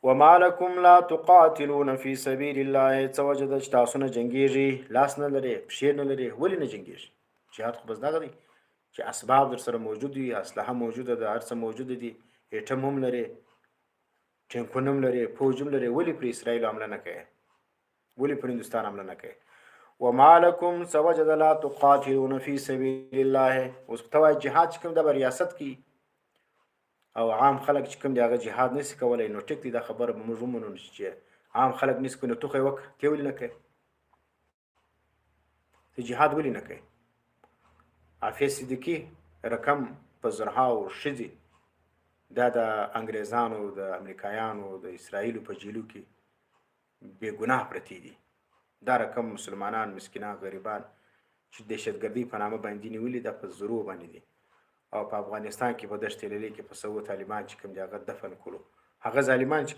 وما لكم لا تقاتلون في سبيل الله څه وجه ده چې تاسو نه جنګېږئ، لاس نه لرئ، پښې نه لرئ، ولې نه جنګېږئ؟ جهاد خو بس دغه دی چې اسباب در سره موجود وي، اسلحه موجوده ده، هر څه موجوده دي، ایټم هم لرئ، ټینکونه هم لرئ، پوځ هم لرئ، ولې پر اسرائیل حمله نه کوئ؟ ولې پر هندوستان حمله نه کوئ؟ وما لكم څه وجه ده لا تقاتلون في سبيل الله. اوس ته وایې جهاد چې کوم ده به ریاست کې او عام خلک چې کوم دی هغه جهاد نشي کولی، نو ټیک دی دا خبره به موږ ومنو چې عام خلک نشي کولی، نو ټوخی وکړه، ته ولې نه کوې؟ ته جهاد ولې نه کوې؟ حافظ صدیقي رقم په زرهاو ښځې دا د انګریزانو، د امریکایانو، د اسرائیلو په جیلو کې بې ګناه پرتې دي. دا رقم مسلمانان، مسکینان، غریبان چې دهشتګردۍ په نامه باندې نیولي دا په زرو باندې دي. او په افغانستان کې په دشت لیلې کې په سوو طالبان چې کوم دي هغه دفن کړو. هغه ظالمان چې